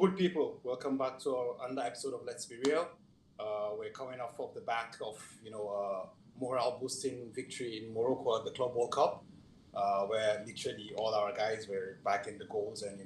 good people, welcome back to another episode of Let's Be Real. We're coming off the back of morale boosting victory in Morocco at the Club World Cup, where literally all our guys were back in the goals and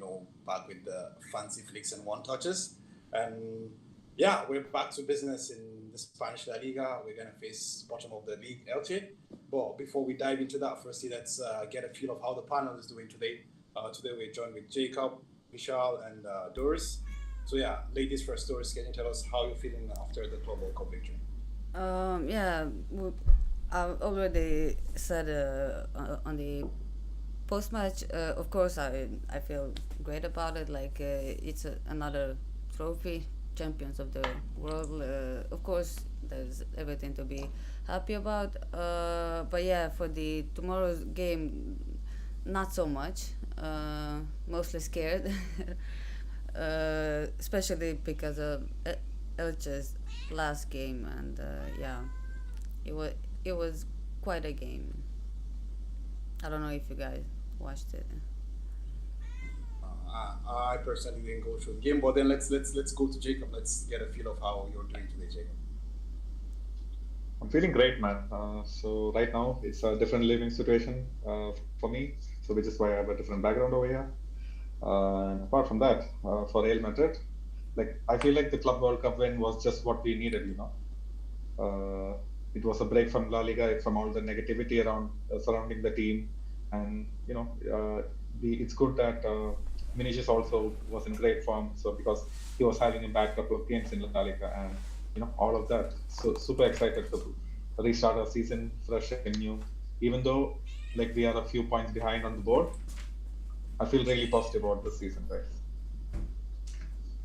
back with the fancy flicks and one touches. And yeah, we're back to business in the Spanish La Liga. We're gonna face bottom of the league, Elche. But before we dive into that, firstly, let's get a feel of how the panel is doing today. Today we're joined with Jacob, Vishal, and Doris. So yeah, ladies first. Doris, can you tell us how you're feeling after the Club World Cup victory? Yeah, I already said on the post match. Of course, I feel great about it. Like it's another trophy, champions of the world. Of course, there's everything to be happy about. But yeah, for the tomorrow's game, not so much. Mostly scared, especially because of Elche's last game, and yeah, it was it was quite a game. I don't know if you guys watched it. I personally didn't go through the game, but then let's go to Jacob. Let's get a feel of how you're doing today, Jacob. I'm feeling great, man. So right now it's a different living situation for me, so which is why I have a different background over here. And apart from that, for Real Madrid, like I feel like the Club World Cup win was just what we needed. It was a break from La Liga, from all the negativity around surrounding the team, and it's good that Vinicius also was in great form. So because he was having a bad couple of games in La Liga, and all of that. So super excited to restart our season fresh and new. Even though like we are a few points behind on the board, I feel really positive about this season, guys.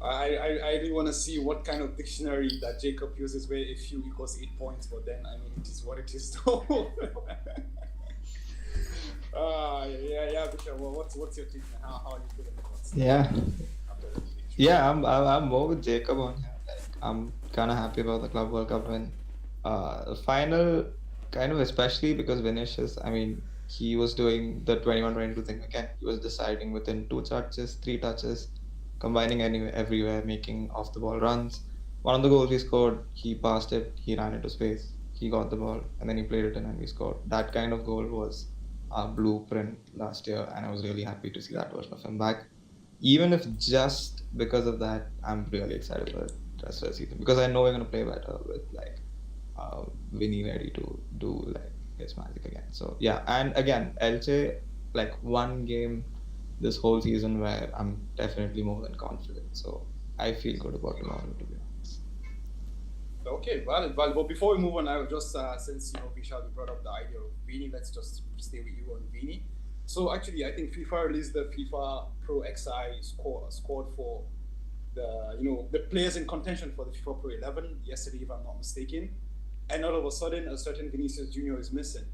I really want to see what kind of dictionary that Jacob uses where a few equals 8 points, but then I mean it is what it is though. Yeah, Bishop. Well, what's your take? How are you feeling? Yeah, After the victory? yeah, I'm more with Jacob on here. Like, I'm kind of happy about the Club World Cup win. The final, kind of especially because Vinicius, I mean, he was doing the 21-22 thing again. He was deciding within two touches, three touches, combining everywhere, making off the ball runs. One of the goals he scored, he passed it, he ran into space, he got the ball, and then he played it in and we scored. That kind of goal was our blueprint last year, and I was really happy to see that version of him back. Even if just because of that, I'm really excited for the rest of the season because I know we're gonna play better with like Vinny ready to do like his magic again. So yeah, and again, Elche, like one game this whole season where I'm definitely more than confident. So I feel good about tomorrow, to be honest. Okay, valid. But before we move on, I will just since Vishal you brought up the idea of Vini, let's just stay with you on Vini. So actually, I think FIFA released the FIFA Pro XI squad for the players in contention for the FIFA Pro 11 yesterday, if I'm not mistaken. And all of a sudden, a certain Vinicius Junior is missing.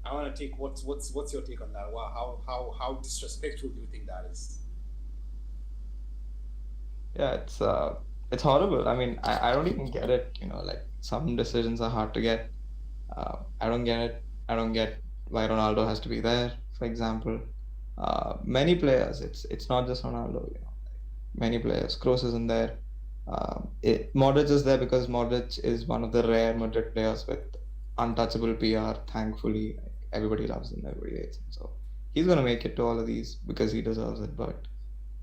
I want to take what's your take on that? Wow, how disrespectful do you think that is? Yeah, it's horrible. I mean, I don't even get it. Like some decisions are hard to get. I don't get it. I don't get why Ronaldo has to be there, for example. Many players. It's not just Ronaldo. Many players. Kroos isn't there. Modric is there because Modric is one of the rare Madrid players with untouchable PR. Thankfully, everybody loves him. Everybody hates him. So he's gonna make it to all of these because he deserves it. But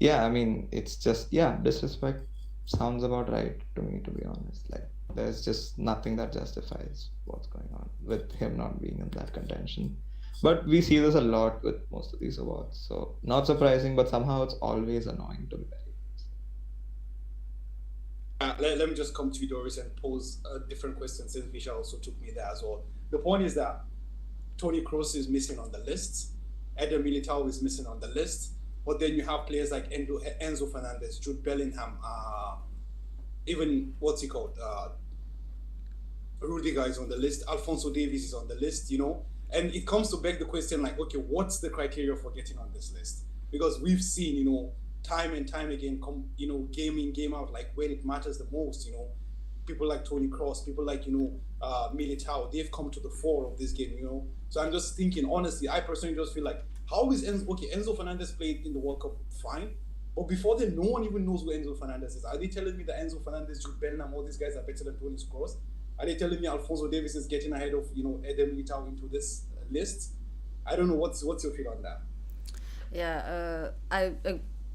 yeah, I mean, it's just disrespect sounds about right to me, to be honest. Like there's just nothing that justifies what's going on with him not being in that contention. But we see this a lot with most of these awards, so not surprising, but somehow it's always annoying to be very honest. Let me just come to you, Doris, and pose a different question since Vishal also took me there as well. The point is that Tony Kroos is missing on the list, Eder Militao is missing on the list, but then you have players like Enzo Fernandez, Jude Bellingham, even what's he called? Rudiger is on the list, Alfonso Davies is on the list, and it comes to beg the question like, okay, what's the criteria for getting on this list? Because we've seen, time and time again, game in, game out, like when it matters the most, people like Tony Kroos, people like, Militao, they've come to the fore of this game, So I'm just thinking, honestly, I personally just feel like, how is Enzo Fernandez played in the World Cup? Fine. But before then, no one even knows who Enzo Fernandez is. Are they telling me that Enzo Fernandez, Jude Bellingham, all these guys are better than Toni Kroos? Are they telling me Alphonso Davies is getting ahead of Eden Militao into this list? I don't know. What's your feel on that? Yeah, I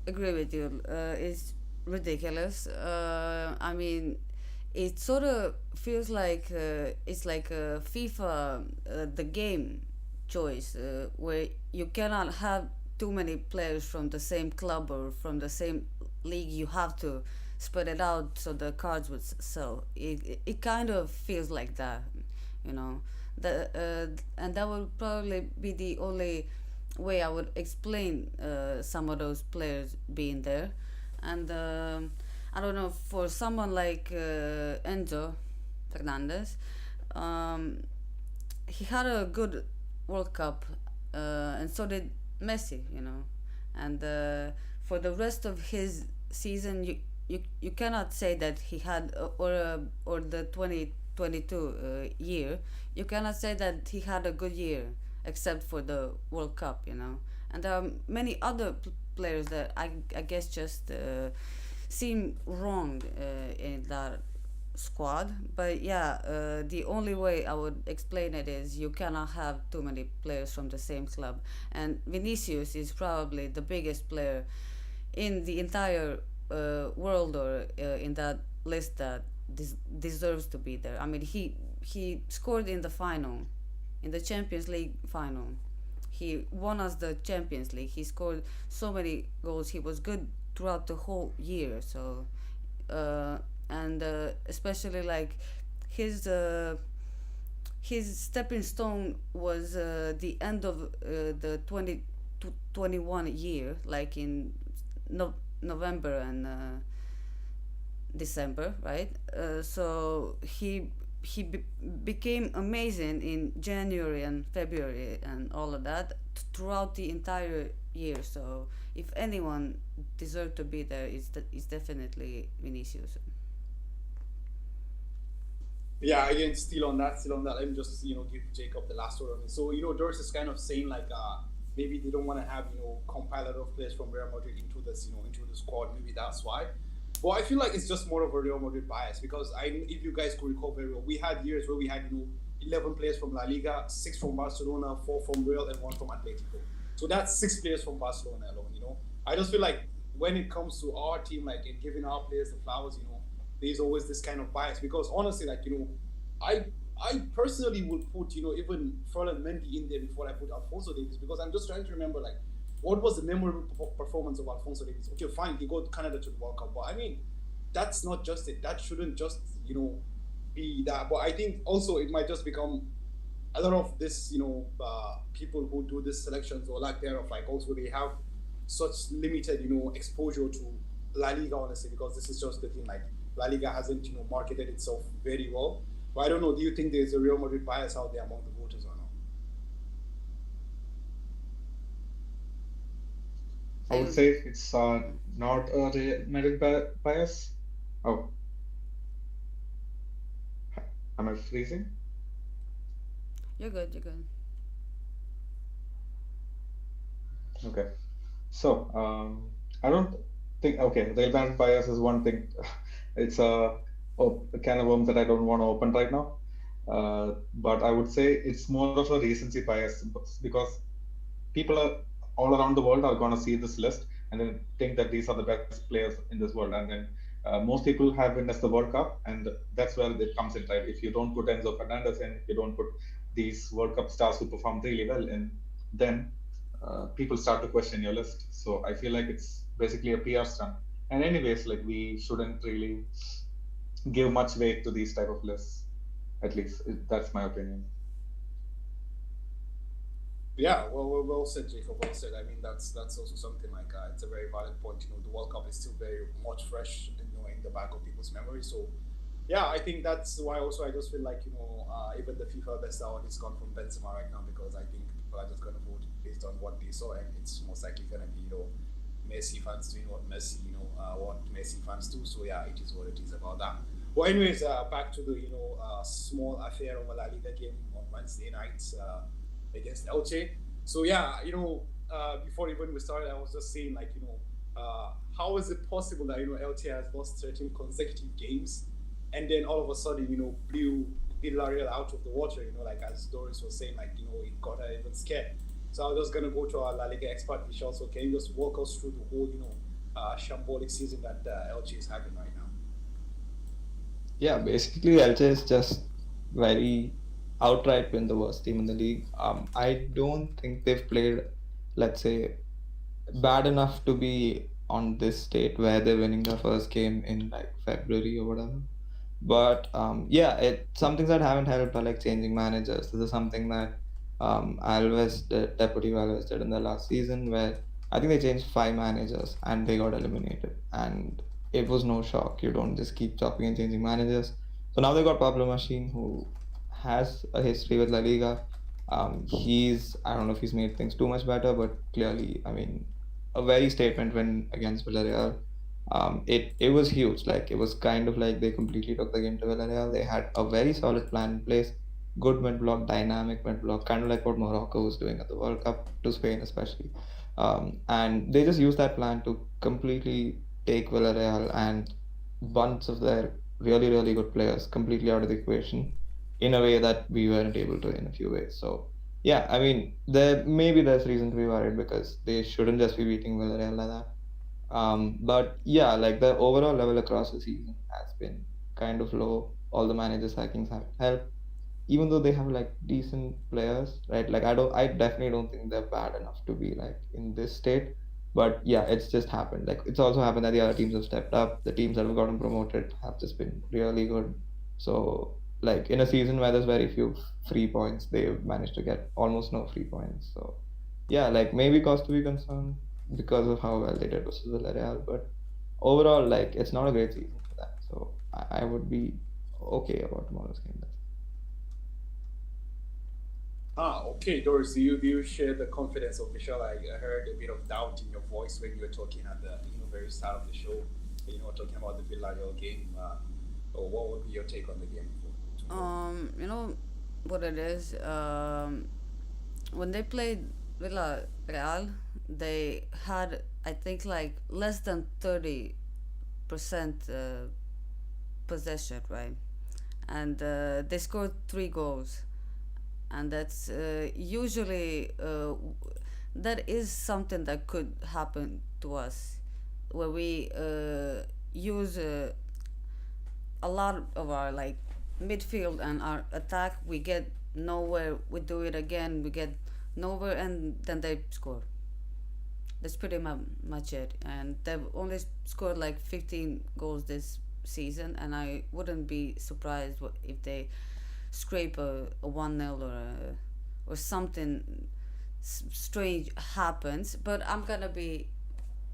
agree with you. It's ridiculous. I mean, it sort of feels like it's like a FIFA, the game choice, where you cannot have too many players from the same club or from the same league. You have to spread it out so the cards would sell. It kind of feels like that, you know. And that would probably be the only way I would explain some of those players being there. And I don't know, for someone like Enzo Fernandez, um, he had a good World Cup, and so did Messi, you know. And for the rest of his season, you cannot say that he had or the 2022 year, you cannot say that he had a good year except for the World Cup, you know. And there are many other players that I guess just seem wrong in that squad. But yeah, the only way I would explain it is you cannot have too many players from the same club. And Vinicius is probably the biggest player in the entire world, or in that list that deserves to be there. I mean, he scored in the final, in the Champions League final. He won us the Champions League. He scored so many goals. He was good throughout the whole year. So, uh, and especially like his uh, his stepping stone was the end of the 2021 year, like in November and December, right? So became amazing in January and February and all of that throughout the entire year. So if anyone deserved to be there, it's definitely Vinicius. Yeah, again, still on that. Let me just give Jacob the last word on it. So Doris is kind of saying like maybe they don't want to have compile a lot of players from Real Madrid into this into the squad. Maybe that's why. Well, I feel like it's just more of a Real Madrid bias because if you guys could recall very well, we had years where we had 11 players from La Liga, 6 from Barcelona, 4 from Real, and 1 from Atletico. So that's 6 players from Barcelona alone. I just feel like when it comes to our team, like in giving our players the flowers, there's always this kind of bias because honestly, like I I personally would put even Ferland Mendy in there before I put Alphonso Davies because I'm just trying to remember like what was the memorable performance of Alphonso Davies. Okay, fine, he got Canada to the World Cup, but I mean that's not just it. That shouldn't just be that. But I think also it might just become a lot of this people who do these selections or lack thereof, like also they have such limited exposure to La Liga, honestly, because this is just the thing. Like La Liga hasn't marketed itself very well. But I don't know. Do you think there's a Real Madrid bias out there among the voters or not? I would say it's not a Real Madrid bias. Oh, am I freezing? You're good. You're good. Okay. So, I don't think, okay, Real Madrid bias is one thing. It's a can of worms that I don't want to open right now. But I would say it's more of a recency bias because people are all around the world are going to see this list and then think that these are the best players in this world. And then most people have witnessed the World Cup, and that's where it comes in, right? If you don't put Enzo Fernandez in, if you don't put these World Cup stars who performed really well in, then people start to question your list. So I feel like it's basically a PR stunt. And anyways, like we shouldn't really give much weight to these type of lists. At least that's my opinion. Yeah, well said, Jacob. Well said. I mean, that's also something like it's a very valid point. The World Cup is still very much fresh, in the back of people's memory. So, yeah, I think that's why also I just feel like even the FIFA best award is gone from Benzema right now because I think people are just gonna vote based on what they saw, and it's most likely gonna be Messi fans doing what Messi fans do. So yeah, it is what it is about that. Well, anyways, back to the small affair of a La Liga game on Wednesday nights. Against Elche. So yeah, before even we started, I was just saying like, how is it possible that Elche has lost 13 consecutive games, and then all of a sudden blew Villarreal out of the water? Like as Doris was saying, like it got her even scared. So I was just gonna go to our La Liga expert, Michelle. So can you just walk us through the whole shambolic season that Elche is having right now? Yeah, basically Elche is just very outright been the worst team in the league. I don't think they've played, let's say, bad enough to be on this state where they're winning their first game in like February or whatever. But yeah, some things that haven't helped are like changing managers. This is something that Deputy Alves did in the last season, where I think they changed 5 managers and they got eliminated. And it was no shock. You don't just keep chopping and changing managers. So now they got Pablo Machine, who has a history with La Liga. I don't know if he's made things too much better, but clearly, I mean, a very statement win against Villarreal. It was huge. Like it was kind of like they completely took the game to Villarreal. They had a very solid plan in place, good mid block, dynamic mid block, kind of like what Morocco was doing at the World Cup to Spain especially. And they just used that plan to completely take Villarreal and bunch of their really really good players completely out of the equation in a way that we weren't able to in a few ways. So yeah, I mean there's reason to be worried because they shouldn't just be beating Villarreal like that. But yeah, like the overall level across the season has been kind of low. All the managers sackings haven't helped, even though they have like decent players, right? Like I definitely don't think they're bad enough to be like in this state. But yeah, it's just happened. Like it's also happened that the other teams have stepped up. The teams that have gotten promoted have just been really good. So like in a season where there's very few free points, they've managed to get almost no free points. So yeah, like maybe cause to be concerned because of how well they did versus Villarreal, but overall, like it's not a great season for that. So I would be okay about tomorrow's game. Okay, Doris, do you share the confidence of Michelle? I heard a bit of doubt in your voice when you were talking at the very start of the show. Talking about the Villarreal game. Or what would be your take on the game tomorrow? You know what it is. When they played Villarreal, they had I think like less than 30% possession, right? And they scored 3 goals, and that's usually that is something that could happen to us, where we use a lot of our like midfield and our attack. We get nowhere. We do it again. We get nowhere, and then they score. That's pretty much it. And they've only scored like 15 goals this season, and I wouldn't be surprised if they scrape a 1-0 or something strange happens. But I'm gonna be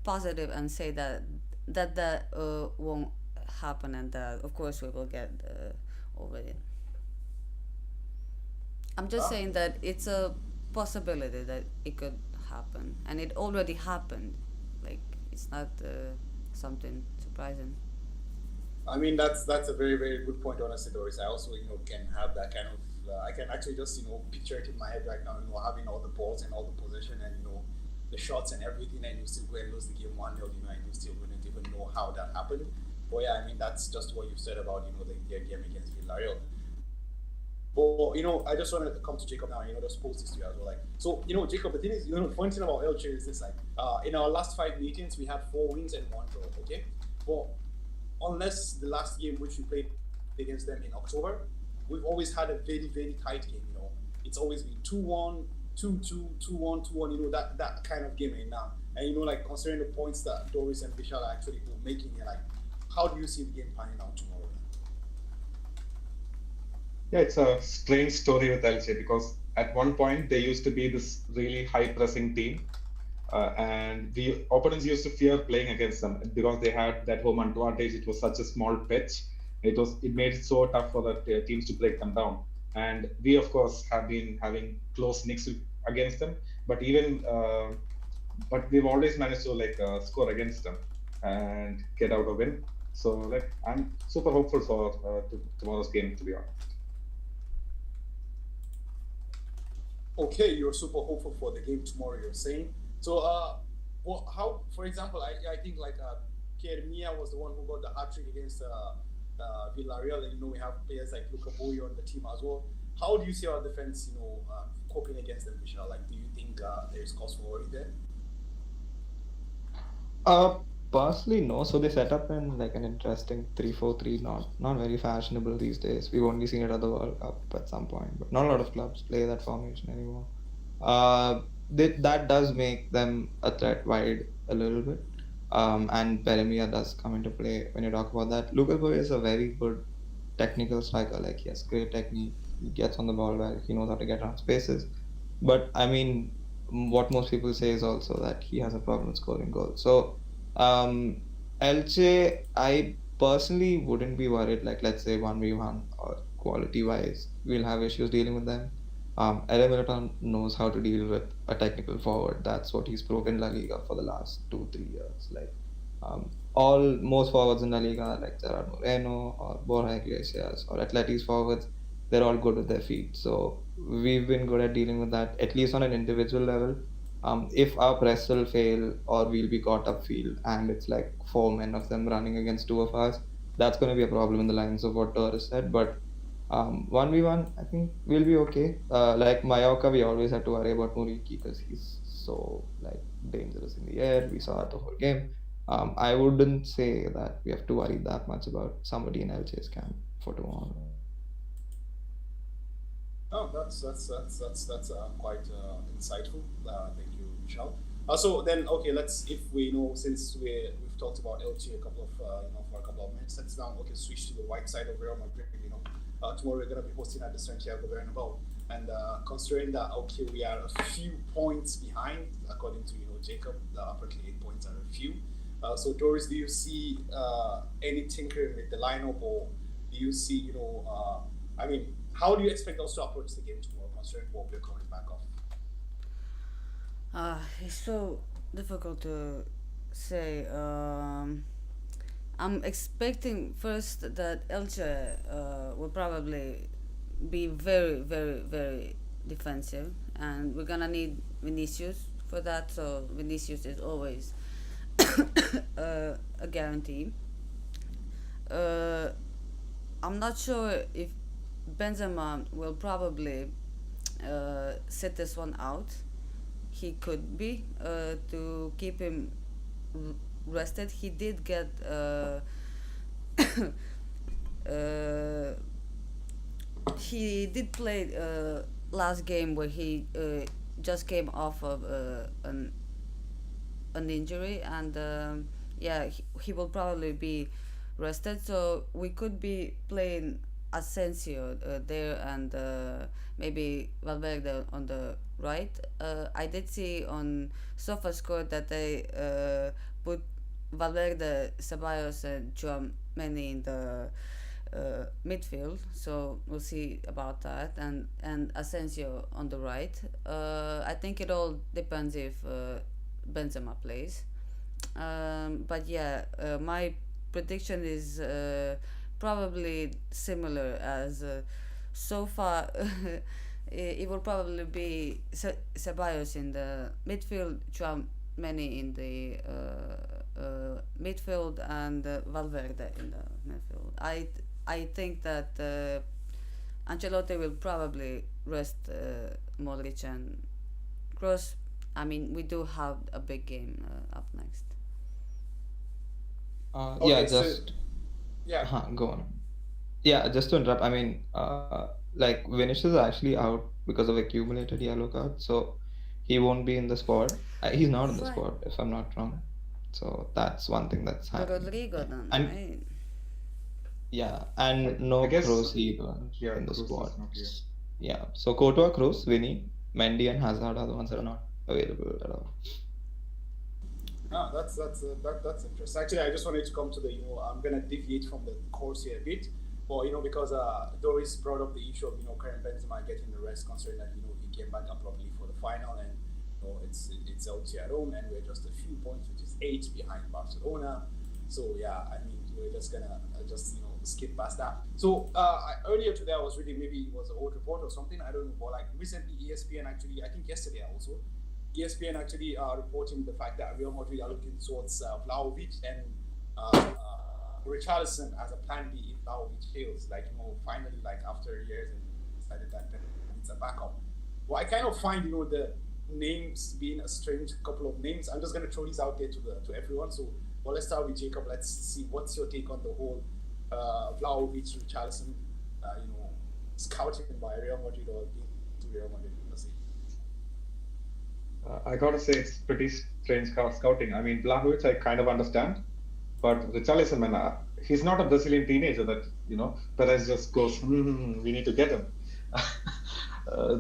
positive and say that won't happen, and that of course we will get over it. I'm just Ah, saying that it's a possibility that it could happen, and it already happened. Like it's not something surprising. I mean that's a very very good point, honestly, Doris. I also can have that kind of. I can actually just picture it in my head right now. Having all the balls and all the possession and the shots and everything, and you still go and lose the game 1-0. And you still wouldn't even know how that happened. But yeah, I mean that's just what you said about their game against Villarreal. But I just wanted to come to Jacob now. Just post this to you as well. Like, so Jacob, the thing is, the funny thing about Elche is this: like, in our last 5 meetings, we had 4 wins and 1 draw. Okay, but unless the last game which we played against them in October, we've always had a very very tight game. It's always been 2-1, 2-2, 2-1, 2-1. That kind of game. And like considering the points that Doris and Vishal are actually making here, like, how do you see the game panning out tomorrow? Yeah, it's a strange story with Elche because at one point they used to be this really high pressing team, and the opponents used to fear playing against them because they had that home advantage. It was such a small pitch. It made it so tough for the teams to break them down. And we of course have been having close nicks against them, but but we've always managed to score against them and get out a win. So I'm super hopeful for tomorrow's game, to be honest. Okay, you're super hopeful for the game tomorrow, you're saying. So well, how, for example, I think like Pierre Mia was the one who got the hat trick against Villarreal, and we have players like Luca Boyo on the team as well. How do you see our defense, coping against them, Michelle? Like, do you think there's cause for worry there? Uh, Personally, no. So they set up in like an interesting 3-4-3, not very fashionable these days. We've only seen it at the World Cup at some point, but not a lot of clubs play that formation anymore. That does make them a threat wide a little bit. And Peremia does come into play when you talk about that. Lucas Boy is a very good technical striker. Like he has great technique. He gets on the ball well. He knows how to get around spaces. But I mean, what most people say is also that he has a problem with scoring goals. So, um, Elche, I personally wouldn't be worried. Like, let's say 1v1 or quality wise, we'll have issues dealing with them. Ere Militao knows how to deal with a technical forward. That's what he's proved in La Liga for the last 2-3 years. Like, all most forwards in La Liga, like Gerard Moreno or Borja Iglesias or Atleti's forwards, they're all good with their feet. So we've been good at dealing with that, at least on an individual level. If our press will fail or we'll be caught up field and it's like four men of them running against two of us, that's going to be a problem in the lines of what Torres said. But 1v1, I think we'll be okay. Like Mallorca, we always had to worry about Muriqi because he's so like dangerous in the air. We saw it the whole game. I wouldn't say that we have to worry that much about somebody in Elche's camp for tomorrow. Oh, that's quite insightful. Thank you, Michelle. So then, okay, let's, if we know, since we've talked about LG a couple of for a couple of minutes, let's now switch to the white side of Real Madrid. Tomorrow we're gonna be hosting at the Santiago Bernabeu, and considering that we are a few points behind, according to Jacob, apparently 8 points are a few. So Doris, do you see any tinkering with the lineup, or do you see I mean, how do you expect us to approach the game tomorrow, considering what we're coming back off? It's so difficult to say. I'm expecting first that Elche will probably be very, very, very defensive, and we're gonna need Vinicius for that. So Vinicius is always a guarantee. Uh, I'm not sure if Benzema will probably sit this one out. He could be to keep him rested. He did get uh, he did play last game where he just came off of an injury, and yeah, he will probably be rested. So we could be playing Asensio there, and maybe Valverde on the right. I did see on SofaScore that they put Valverde, Ceballos, and Tchouaméni in the midfield. So we'll see about that, and Asensio on the right. I think it all depends if Benzema plays. But yeah, my prediction is probably similar as so far. It will probably be Ceballos in the midfield, Tchouaméni in the midfield, and Valverde in the midfield. I think that Ancelotti will probably rest Modric and Kroos. I mean, we do have a big game up next. Yeah, Okay, so just yeah, go on. Yeah, just to interrupt, I mean, like Vinicius is actually out because of accumulated yellow cards, so he won't be in the squad. He's not in the Right. squad, if I'm not wrong. So that's one thing that's happening. Rodrigo then, And right? yeah, I, and I no guess, Kroos either yeah, in the Cruz squad. is not here. Yeah, so Courtois, Kroos, Vinny, Mendy, and Hazard are the ones that are not available at all. that's interesting. Actually, I just wanted to come to the I'm gonna deviate from the course here a bit, but because Doris brought up the issue of Karim Benzema getting the rest, considering that he came back abruptly for the final, and it's LT at home, and we're just a few points, which is 8 behind Barcelona. So yeah, I mean we're just gonna just skip past that. So earlier today I was reading, maybe it was an old report or something, I don't know, but like recently ESPN, actually I think yesterday also, ESPN actually reporting the fact that Real Madrid are looking towards Vlahovic and Richarlison as a plan B if Vlahovic fails. Like, finally, like after years, and decided that it's a backup. Well, I kind of find, the names being a strange couple of names. I'm just gonna throw these out there to everyone. So, well, let's start with Jacob. Let's see what's your take on the whole Vlahovic, Richarlison, scouting by Real Madrid or being to Real Madrid. Let's see. I gotta say it's pretty strange scouting. I mean, Blahovic I kind of understand, but Richarlison, man, he's not a Brazilian teenager that Perez just goes, we need to get him.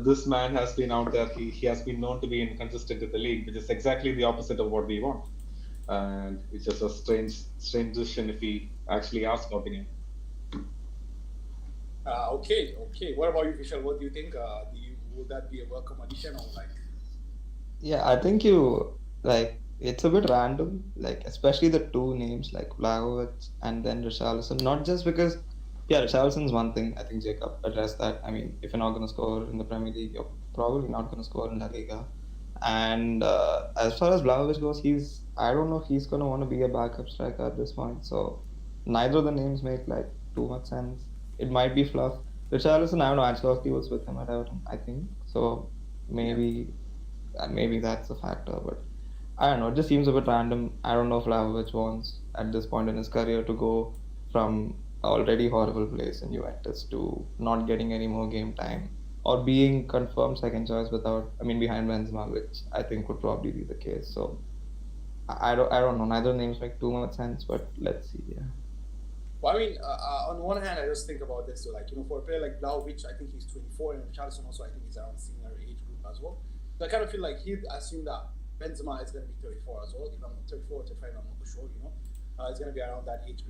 This man has been out there. He has been known to be inconsistent in the league, which is exactly the opposite of what we want. And it's just a strange decision if we actually are scouting him. Okay. What about you, Vishal? What do you think? Would that be a welcome addition or like? Yeah, I think it's a bit random, like especially the two names like Vlahovic and then Richarlison. Not just because, yeah, Richarlison's one thing. I think Jacob addressed that. I mean, if you're not going to score in the Premier League, you're probably not going to score in La Liga. And as far as Vlahovic goes, I don't know if he's going to want to be a backup striker at this point. So neither of the names make like too much sense. It might be fluff. Richarlison, I don't know, Ancelotti was with him at Everton, I think. So maybe that's a factor, but I don't know. It just seems a bit random. I don't know if Vlahovic wants at this point in his career to go from already horrible place in Juventus to not getting any more game time or being confirmed second choice behind Benzema, which I think would probably be the case. So I don't know. Neither names make too much sense, but let's see. Yeah. Well, I mean, on one hand, I just think about this. So, like, for a player like Vlahovic, I think he's 24, and Richarlison also, I think he's around similar age group as well. So I kind of feel like he'd assume that Benzema is going to be 34 as well. If I'm not 34 or 35, I'm not sure, it's going to be around that age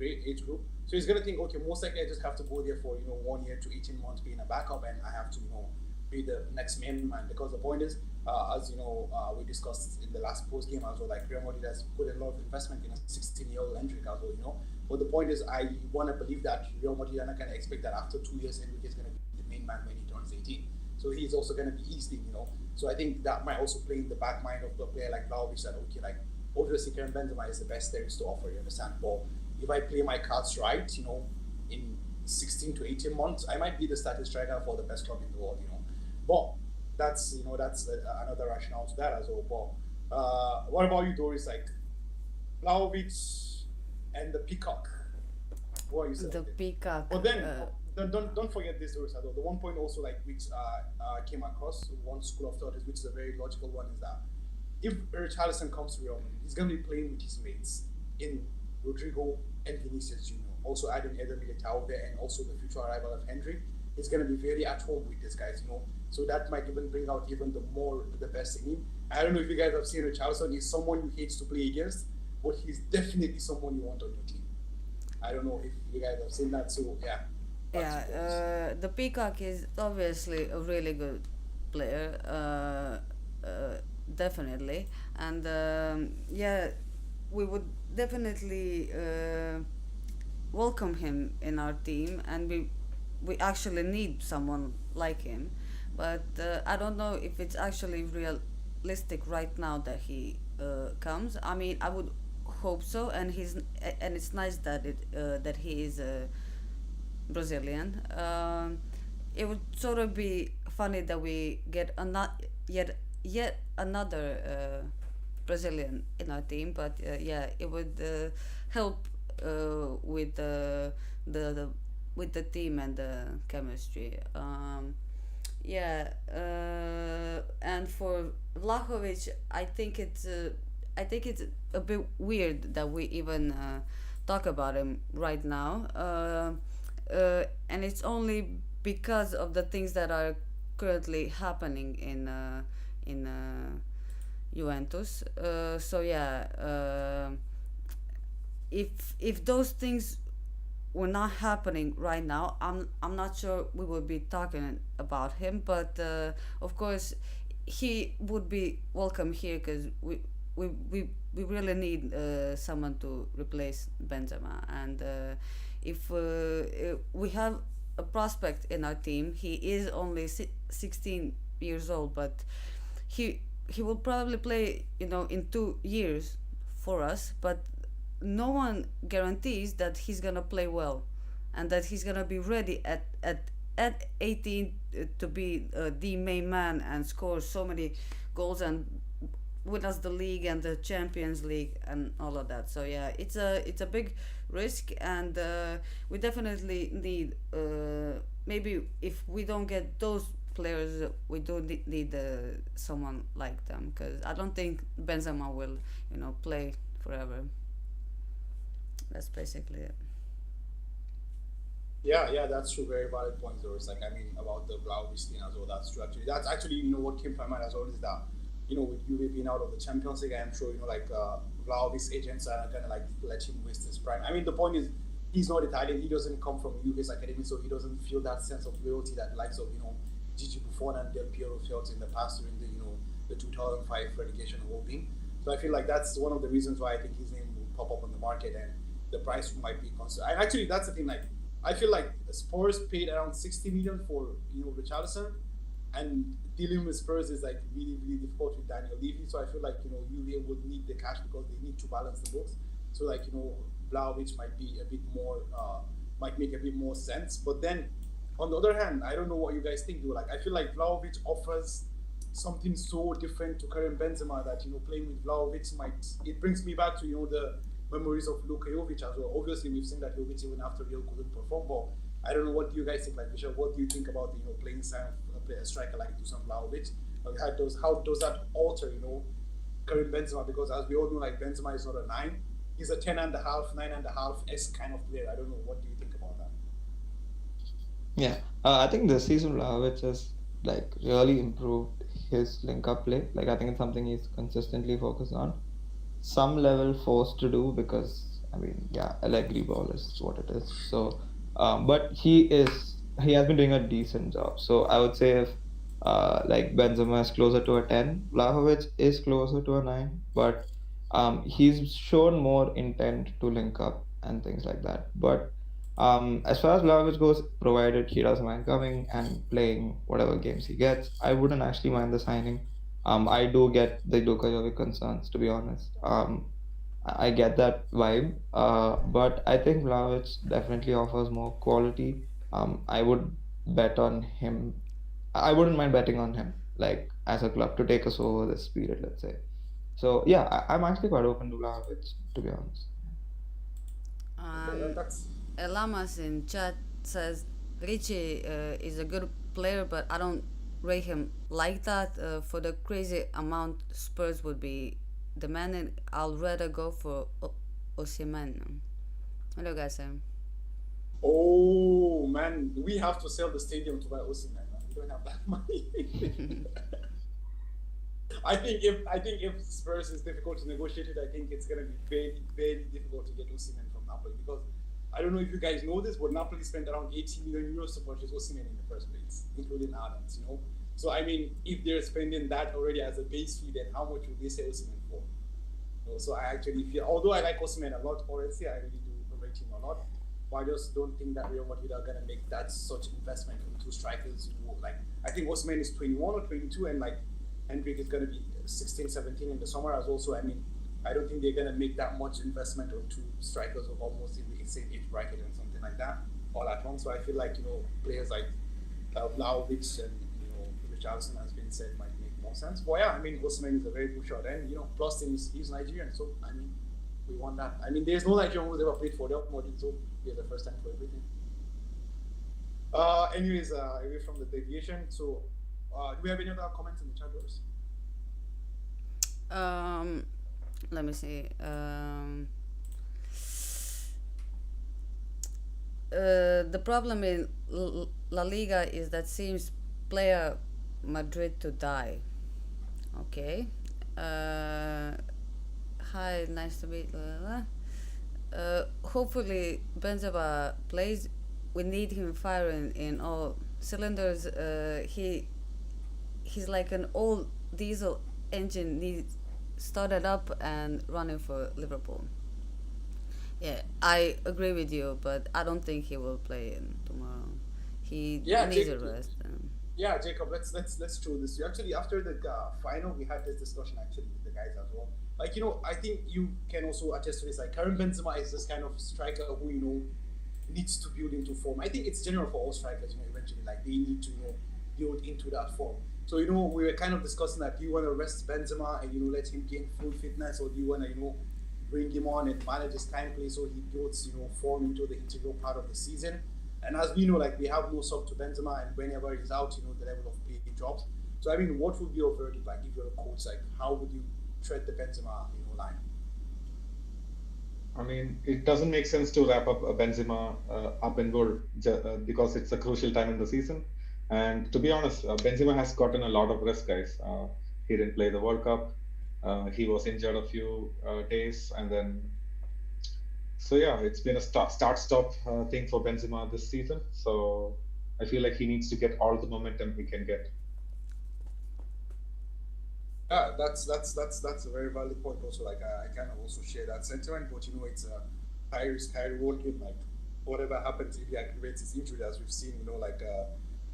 group. So he's going to think, okay, most likely I just have to go there for, 1 year to 18 months being a backup, and I have to, be the next main man. Because the point is, as we discussed in the last post game as well, like Real Madrid has put a lot of investment in a 16-year-old Hendrick as well, But the point is, I want to believe that Real Madrid are not going to expect that after 2 years, Hendrick is going to be the main man when he turns 18. So he's also going to be his team, So I think that might also play in the back mind of the player like Vlahovic that, okay, like, obviously Karim Benzema is the best there is to offer, you understand? But if I play my cards right, in 16 to 18 months, I might be the starting striker for the best club in the world, But that's, that's another rationale to that as well. But what about you, Doris? Like, Vlahovic and the Peacock. What are you saying? The Peacock. But then, don't forget this, Doris. The one point also, like, which came across, one school of thought, which is a very logical one, is that if Richarlison comes to Real Madrid, he's going to be playing with his mates in Rodrigo and Vinicius Jr., also adding Eder Militao there, and also the future arrival of Hendrick. He's going to be very at home with these guys, So that might even bring out even the best in him. I don't know if you guys have seen Richarlison. He's someone you hate to play against, but he's definitely someone you want on your team. I don't know if you guys have seen that. So yeah. Yeah, the Peacock is obviously a really good player. Definitely, and we would definitely welcome him in our team, and we actually need someone like him, but I don't know if it's actually realistic right now that he comes. I mean, I would hope so, and it's nice that that he is Brazilian. It would sort of be funny that we get yet another Brazilian in our team, but it would help with the with the team and the chemistry. And for Vlahovic, I think it's a bit weird that we even talk about him right now, and it's only because of the things that are currently happening in Juventus. If those things were not happening right now, I'm not sure we would be talking about him. But of course, he would be welcome here because we really need someone to replace Benzema, and if we have a prospect in our team, he is only 16 years old, but he he will probably play, in 2 years for us, but no one guarantees that he's gonna play well, and that he's gonna be ready at 18 to be the main man and score so many goals and win us the league and the Champions League and all of that. So yeah, it's a big risk, and we definitely need, maybe if we don't get those players, we do need someone like them, because I don't think Benzema will play forever. That's basically it. Yeah, that's true. Very valid points, Doris. Like, I mean, about the Vlahovic thing as well. That's true. Actually, that's actually, what came to my mind as well is that, with Juve being out of the Champions League, I'm sure, like, Vlahovic's agents are gonna like let him waste his prime. I mean, the point is, he's not Italian. He doesn't come from Juve's academy, so he doesn't feel that sense of loyalty that likes of, Gigi Buffon and Del Piero felt in the past during the 2005 relegation hoping. So I feel like that's one of the reasons why I think his name will pop up on the market and the price might be considered. And actually, that's the thing. Like, I feel like Spurs paid around 60 million for Richarlison, and dealing with Spurs is like really really difficult with Daniel Levy. So I feel like Juve would need the cash because they need to balance the books. So like Vlahovic might be a bit more might make a bit more sense. But then on the other hand, I don't know what you guys think. Like, I feel like Vlahovic offers something so different to Karim Benzema that playing with Vlahovic it brings me back to the memories of Luka Jovic as well. Obviously, we've seen that Jovic even after Real couldn't perform. But I don't know, what do you guys think? Like, Michelle, what do you think about playing a striker like Dusan Vlahovic? Like, how does that alter Karim Benzema? Because as we all know, like, Benzema is not a 9; he's a 10.5, 9.5 kind of player. I don't know. What do you think about that? Yeah, I think this season Vlahovic has like really improved his link-up play. Like, I think it's something he's consistently focused on. Some level forced to do because, I mean, yeah, Allegri ball is what it is. So, but he has been doing a decent job. So I would say if like Benzema is closer to a 10, Vlahovic is closer to a 9, but he's shown more intent to link up and things like that. But as far as Vlahovic goes, provided he doesn't mind coming and playing whatever games he gets, I wouldn't actually mind the signing. I do get the Luka Jovic concerns, to be honest. I get that vibe, but I think Vlahovic definitely offers more quality. I would bet on him. I wouldn't mind betting on him, like as a club, to take us over this period, let's say. So yeah, I'm actually quite open to Vlahovic, to be honest. Um, That's Elamas in chat says Richie is a good player, but I don't rate him like that. For the crazy amount Spurs would be demanding, I'll rather go for Osimhen. What do you guys say? Oh man, we have to sell the stadium to buy Osimhen. Man. We don't have that money. I think if Spurs is difficult to negotiate it, I think it's gonna be very very difficult to get Osimhen from Napoli, because I don't know if you guys know this, but Napoli spent around 80 million euros to purchase Osimhen in the first place, including add-ons. So I mean, if they're spending that already as a base fee, then how much would they sell Osimhen for? So I actually feel, although I like Osimhen a lot, honestly, I really do rate him a lot. But I just don't think that Real Madrid are gonna make that such investment into strikers. Like, I think Osimhen is 21 or 22, and like Hendrik is gonna be 16, 17 in the summer as well. So I mean, I don't think they're gonna make that much investment onto strikers of almost in the same age bracket and something like that all at once. So I feel like players like Vlahovic and Richarlison, has been said, might make more sense. But yeah, I mean, Osimhen is a very good shot, and plus he's Nigerian, so I mean, we want that. I mean, there's no Nigerian who's ever played for Real Madrid, so we're the first time for everything. Anyways, away from the deviation. So, do we have any other comments in the chat box? Let me see. The problem in La Liga is that seems player Madrid to die. Okay. Hi, nice to meet. Hopefully Benzema plays. We need him firing in all cylinders. He's like an old diesel engine, needs started up and running for Liverpool. Yeah, I agree with you, but I don't think he will play in tomorrow. He Yeah, needs a rest. Yeah, Jacob, let's throw this. Actually, after the final, we had this discussion actually with the guys as well. Like, I think you can also attest to this. Like, Karim Benzema is this kind of striker who needs to build into form. I think it's general for all strikers. Eventually, like they need to build into that form. So we were kind of discussing that. Do you want to rest Benzema and let him gain full fitness, or do you want to bring him on and manage his time play so he builds form into the integral part of the season? And as we know, like we have no sub to Benzema, and whenever he's out, the level of play drops. So I mean, what would be your verdict? Like, if you're a coach, like how would you tread the Benzema line? I mean, it doesn't make sense to wrap up Benzema up and goal because it's a crucial time in the season. And to be honest, Benzema has gotten a lot of rest, guys. He didn't play the World Cup. He was injured a few days, and then so yeah, it's been a start-stop thing for Benzema this season. So I feel like he needs to get all the momentum he can get. Yeah, that's a very valid point. Also, like I kind of also share that sentiment, but it's a high risk, high reward game. Like whatever happens, if he aggravates his injury, as we've seen, like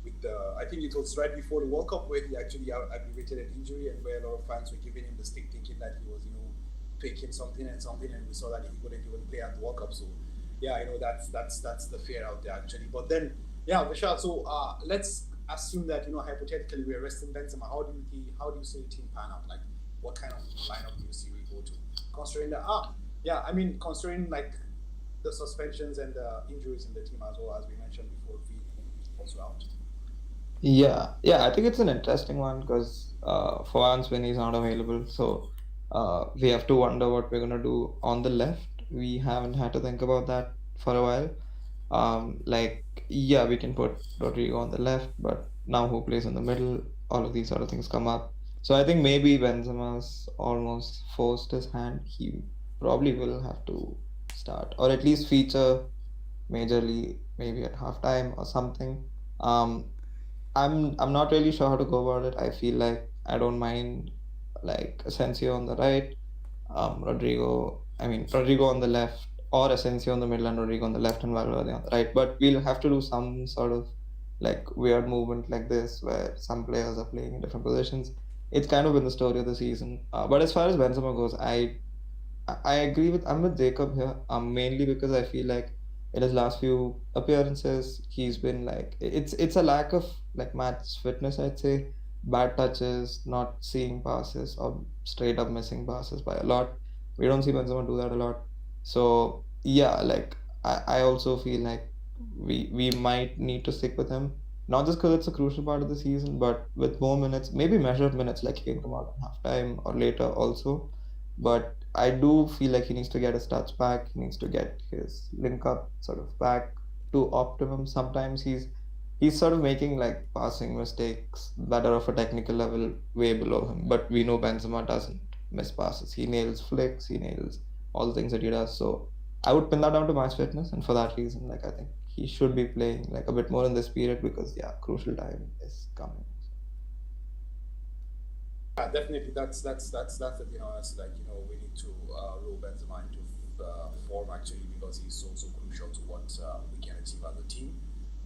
with I think it was right before the World Cup where he actually aggravated an injury, and where a lot of fans were giving him the stick, thinking that he was faking something, and we saw that he couldn't even play at the World Cup. So yeah, that's the fear out there actually. But then yeah, Vishal. So let's assume that hypothetically we're resting Benzema. How do you see the team pan out? Like, what kind of lineup do you see we go to? Considering that yeah, I mean considering like the suspensions and the injuries in the team as well, as we mentioned before, we also out. Yeah, I think it's an interesting one because for once when he's not available, so we have to wonder what we're gonna do on the left. We haven't had to think about that for a while. Like yeah, we can put Rodrigo on the left, but now who plays in the middle? All of these sort of things come up. So I think maybe Benzema's almost forced his hand. He probably will have to start or at least feature majorly, maybe at halftime or something. Um, I'm not really sure how to go about it. I feel like I don't mind like Asensio on the right, Rodrigo on the left, or Asensio on the middle and Rodrigo on the left and Valverde on the right. But we'll have to do some sort of like weird movement like this where some players are playing in different positions. It's kind of been the story of the season. But as far as Benzema goes, I agree with I'm with Jacob here. Mainly because I feel like in his last few appearances, he's been like it's a lack of like match fitness, I'd say. Bad touches, not seeing passes, or straight up missing passes by a lot. We don't see Benzema do that a lot. So yeah, like I also feel like we might need to stick with him. Not just because it's a crucial part of the season, but with more minutes, maybe measured minutes, like he can come out at halftime or later also. But I do feel like he needs to get his touch back. He needs to get his link up sort of back to optimum. Sometimes he's sort of making like passing mistakes that are of a technical level way below him. But we know Benzema doesn't miss passes. He nails flicks. He nails all the things that he does. So I would pin that down to match fitness, and for that reason, like I think he should be playing like a bit more in this period because yeah, crucial time is coming. Yeah, definitely. That's it. It's like we need to roll Benzema into form actually because he's so crucial to what we can achieve as a team.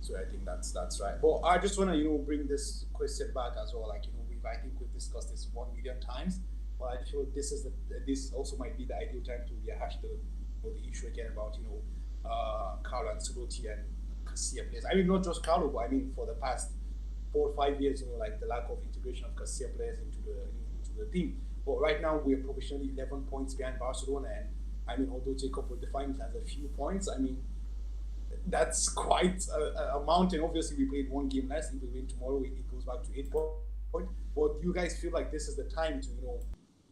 So I think that's right. But I just want to bring this question back as well. Like I think we've discussed this 1 million times, but I feel this also might be the ideal time to rehash the issue again about Carlo Ancelotti and Casilla players. I mean, not just Carlo, but I mean for the past 4 or 5 years, like the lack of integration of Casilla players into the team. But right now we're provisionally 11 points behind Barcelona, and I mean, although Jacob would define it as a few points, I mean that's quite a mountain. Obviously, we played one game less. If we win tomorrow, it goes back to 8 points. But you guys feel like this is the time to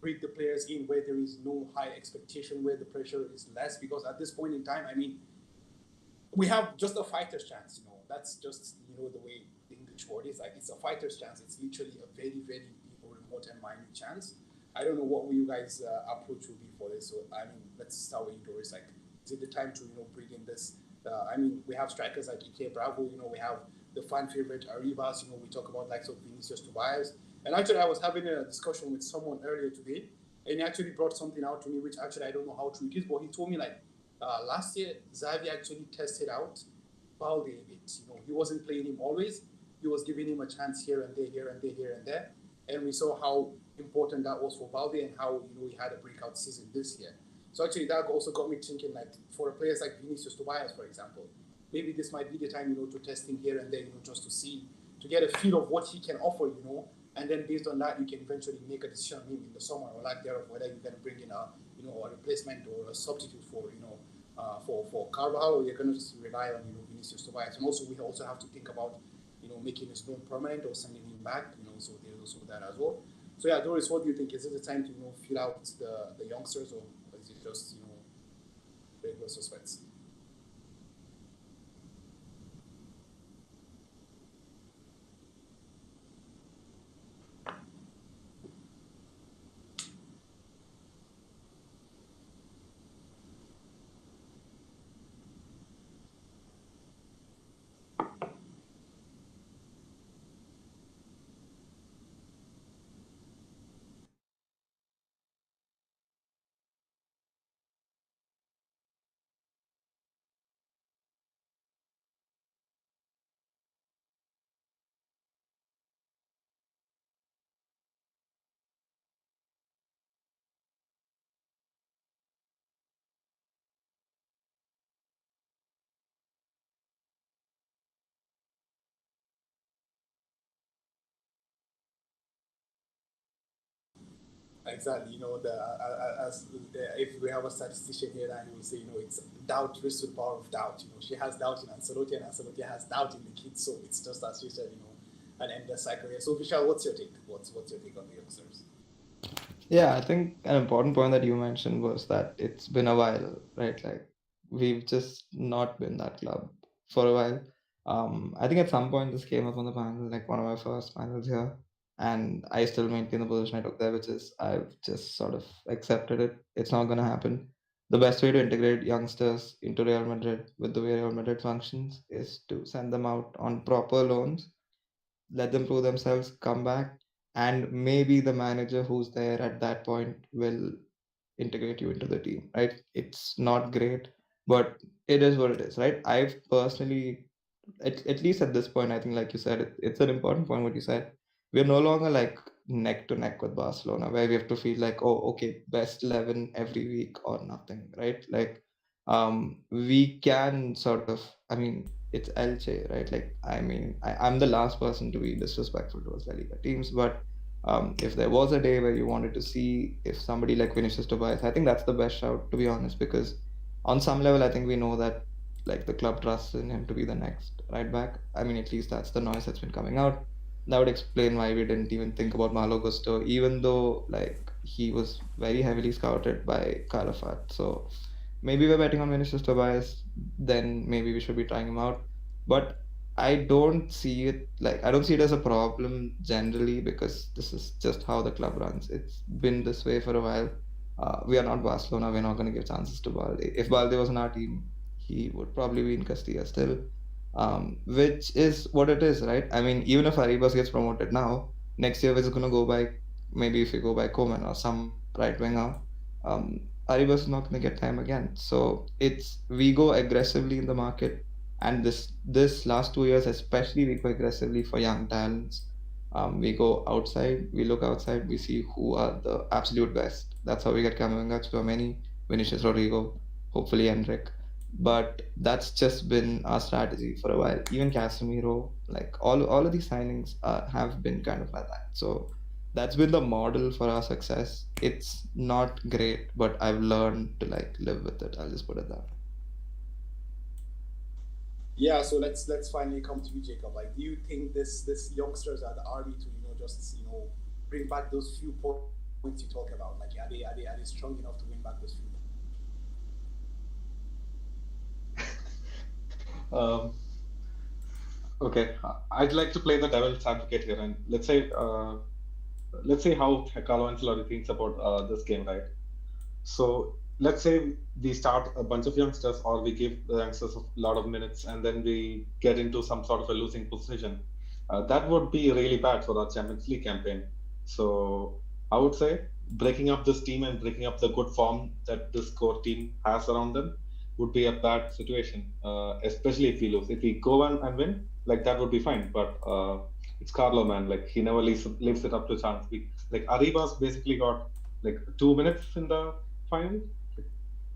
bring the players in where there is no high expectation, where the pressure is less, because at this point in time, I mean, we have just a fighter's chance. That's just the way the English word is. Like it's a fighter's chance. It's literally a very very remote and minute chance. I don't know what you guys approach will be for this. So I mean, let's start with you, Doris. Like, is it the time to bring in this? I mean, we have strikers like Ike Bravo. We have the fan favorite Arribas. We talk about likes of Vinicius Tobias. And actually, I was having a discussion with someone earlier today, and he actually brought something out to me, which actually I don't know how true it is, but he told me like last year Xavi actually tested out Balde a bit. He wasn't playing him always, he was giving him a chance here and there, here and there, here and there. And we saw how important that was for Balde and how he had a breakout season this year. So actually that also got me thinking like for players like Vinicius Tobias, for example, maybe this might be the time to test him here and there, just to see to get a feel of what he can offer, and then based on that you can eventually make a decision on him in the summer or lack thereof whether you're going to bring in a replacement or a substitute for for Carvajal, or you're going to just rely on Vinicius Tobias. And also we also have to think about making his loan permanent or sending him back. So there's also that as well. So yeah, Doris, what do you think? Is it the time to fill out the youngsters, or is it just regular suspects? Exactly. If we have a statistician here, and he will say, it's doubt raised to the power of doubt. She has doubt in Ancelotti, and Ancelotti has doubt in the kids. So it's just as you said, an endless cycle here. So Vishal, what's your take? What's your take on the youngsters? Yeah, I think an important point that you mentioned was that it's been a while, right? Like we've just not been that club for a while. I think at some point this came up on the panel, like one of my first panels here, and I still maintain the position I took there, which is I've just sort of accepted it. It's not gonna happen. The best way to integrate youngsters into Real Madrid with the way Real Madrid functions is to send them out on proper loans, let them prove themselves, come back, and maybe the manager who's there at that point will integrate you into the team, right? It's not great, but it is what it is, right? I've personally, at least at this point, I think, like you said, it's an important point what you said. We're no longer like neck to neck with Barcelona, where we have to feel like, oh, okay, best 11 every week or nothing, right? Like, we can sort of, I mean, it's Elche, right? Like, I mean, I'm the last person to be disrespectful towards La Liga teams, but if there was a day where you wanted to see if somebody like Vinicius Tobias, I think that's the best shout, to be honest, because on some level, I think we know that like the club trusts in him to be the next right back. I mean, at least that's the noise that's been coming out. That would explain why we didn't even think about Malo Gusto, even though like he was very heavily scouted by Calafat. So maybe we're betting on Vinicius Tobias, then maybe we should be trying him out. But I don't see it as a problem generally because this is just how the club runs. It's been this way for a while. We are not Barcelona. We're not going to give chances to Balde. If Balde was on our team, he would probably be in Castilla still, which is what it is, right? I mean, even if Arribas gets promoted now, next year we're going to go by, maybe if we go by Koeman or some right winger, Arribas is not going to get time again. So we go aggressively in the market, and this last 2 years especially we go aggressively for young talents. We go outside, we look outside, we see who are the absolute best. That's how we get Camavinga, Tchouaméni, Vinicius Rodrigo, hopefully Enric. But that's just been our strategy for a while. Even Casemiro, like all of these signings have been kind of like that. So that's been the model for our success. It's not great, but I've learned to like live with it. I'll just put it that way. Yeah, so let's finally come to you, Jacob. Like, do you think this youngsters are the army to just bring back those few points you talk about? Like, are they strong enough to win back those few Um, okay, I'd like to play the devil's advocate here, and let's say how Carlo Ancelotti thinks about this game, right? So let's say we start a bunch of youngsters, or we give the youngsters a lot of minutes, and then we get into some sort of a losing position. That would be really bad for our Champions League campaign. So I would say breaking up this team and breaking up the good form that this core team has around them, would be a bad situation, especially if we lose. If we go and win, like that would be fine. But it's Carlo, man. Like he never leaves it up to chance. Like Arribas basically got like 2 minutes in the final.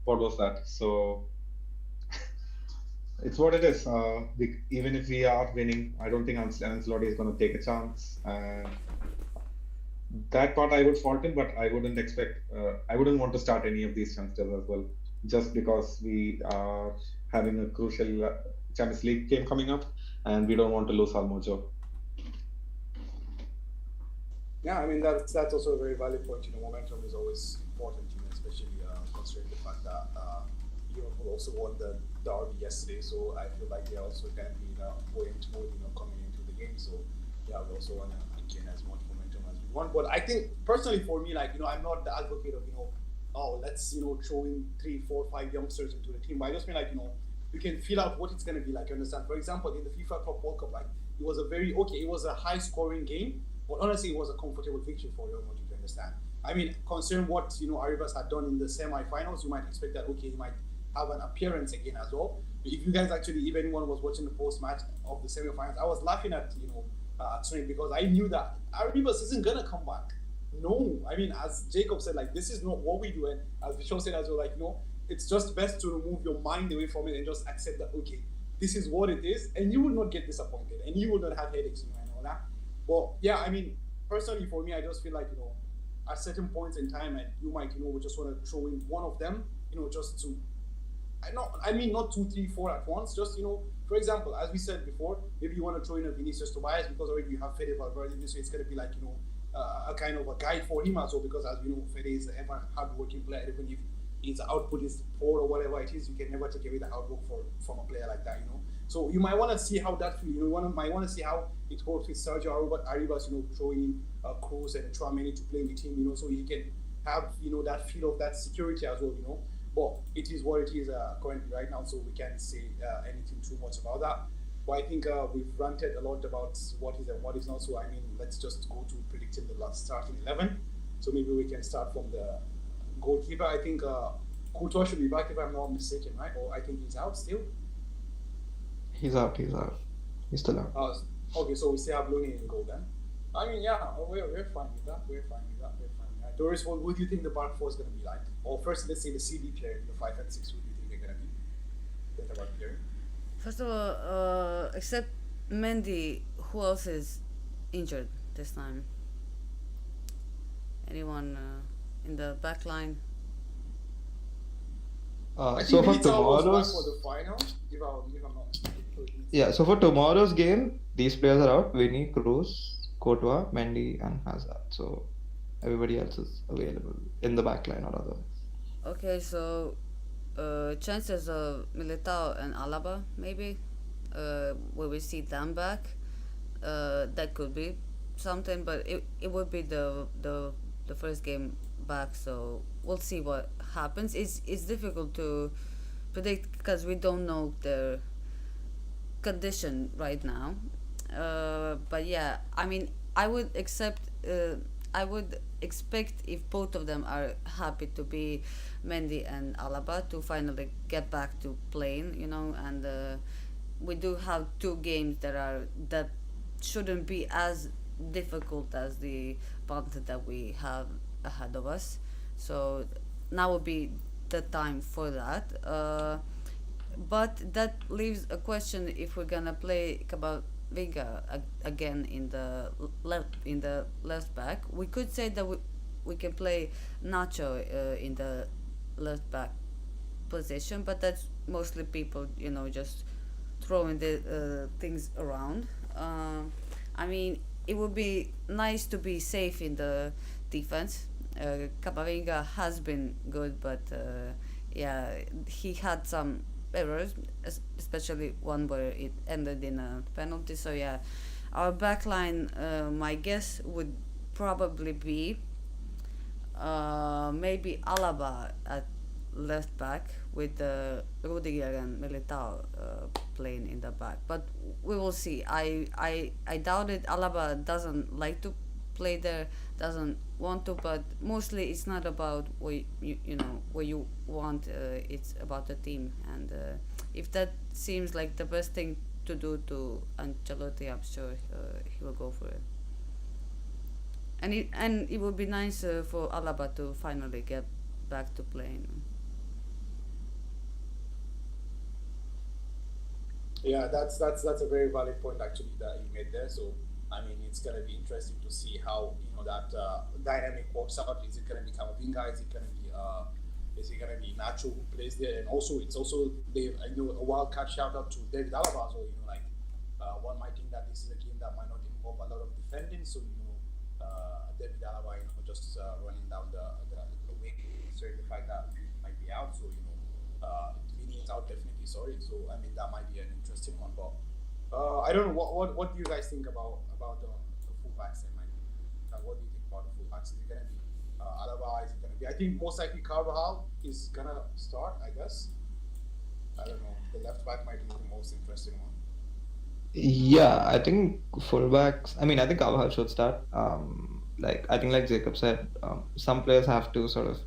What was that? So it's what it is. Even if we are winning, I don't think Ancelotti is going to take a chance. And that part I would fault him, but I wouldn't expect. I wouldn't want to start any of these youngsters as well, just because we are having a crucial Champions League game coming up, and we don't want to lose our mojo. Yeah, I mean that's also a very valid point. Momentum is always important, especially considering the fact that Liverpool also won the derby yesterday. So I feel like they're also going to be in a buoyant mode, coming into the game. So yeah, we also want to gain as much momentum as we want. But I think personally for me, like I'm not the advocate of oh let's throw in 3, 4, 5 youngsters into the team. But I just mean like you can feel out what it's going to be like. You understand? For example, in the FIFA Club World Cup, like it was it was a high scoring game. But honestly, it was a comfortable victory for Real Madrid, you understand? I mean, considering what, Arribas had done in the semi-finals, you might expect that, okay, he might have an appearance again as well. But if you guys actually, if anyone was watching the post-match of the semi-finals, I was laughing at, Tony, because I knew that Arribas isn't going to come back. No. I mean, as Jacob said, like, this is not what we do. And as Vishal said as well, like, it's just best to remove your mind away from it and just accept that, okay, this is what it is. And you will not get disappointed. And you will not have headaches, and all that. Well, yeah, I mean, personally for me, I just feel like, at certain points in time, and you might, just want to throw in one of them, just to, not 2, 3, 4 at once, just, for example, as we said before, maybe you want to throw in a Vinicius Tobias because already you have Fede Valverde, so it's going to be like, a kind of a guide for him as well, because as we know, Fede is an ever hardworking player, even if his output is poor or whatever it is, you can never take away the hard work from a player like that, So you might want to see how that feels. Might want to see how it works with Sergio Arribas, throwing Kroos and Tchouaméni to play in the team, so he can have, that feel of that security as well, But it is what it is currently right now, so we can't say anything too much about that. But I think we've ranted a lot about what is and what is not. So I mean, let's just go to predicting the last starting 11. So maybe we can start from the goalkeeper. I think Courtois should be back if I'm not mistaken, right? Or I think he's out still. He's out. He's still out. Okay, so we still have Looney in goal then. I mean, yeah, we're fine with that. Doris, what do you think the back four is going to be like? Or first, let's say the CB player, the 5 and 6, who do you think they're going to be? Think about the First of all, except Mendy, who else is injured this time? Anyone in the back line? So for tomorrow's tomorrow's, for the final, if I'm not mistaken. yeah. So for tomorrow's game, these players are out: Vinny, Kroos, Courtois, Mendy, and Hazard. So everybody else is available in the back line or otherwise. Okay, so chances of Militao and Alaba, maybe, will we see them back? That could be something, but it would be the first game back, so we'll see what happens. It's difficult to predict because we don't know their condition right now. But yeah, I mean, I would expect if both of them are happy to be Mendy and Alaba to finally get back to playing, and we do have 2 games that shouldn't be as difficult as the bunch that we have ahead of us. So now would be the time for that. But that leaves a question if we're gonna play Camavinga again in the left back. We could say that we can play Nacho in the left back position, but that's mostly people just throwing the things around. I mean, it would be nice to be safe in the defense. Camavinga has been good, but yeah, he had some errors, especially one where it ended in a penalty. So yeah, our backline, my guess would probably be maybe Alaba at left back with Rudiger and Militao playing in the back. But we will see. I doubt it. Alaba doesn't like to play there doesn't want to, but mostly it's not about what you want. It's about the team, and if that seems like the best thing to do to Ancelotti, I'm sure he will go for it. And it would be nice for Alaba to finally get back to playing. Yeah, that's a very valid point actually that you made there. So I mean, it's gonna be interesting to see how that dynamic works out. Is it gonna be Camavinga? Is it gonna be Nacho who plays there? And also, it's also a wildcard shout out to David Alaba. So one might think that this is a game that might not involve a lot of defending. So David Alaba, just running down the wing, considering the fact that he might be out. So Vini is out definitely. Sorry. So I mean that might be an interesting one, but I don't know what do you guys think about the fullbacks? What do you think about the fullbacks? Is it gonna be Alaba? Is it gonna be? I think most likely Carvajal is gonna start. I guess. I don't know. The left back might be the most interesting one. Yeah, I think fullbacks. I mean, I think Carvajal should start. I think, like Jacob said, some players have to sort of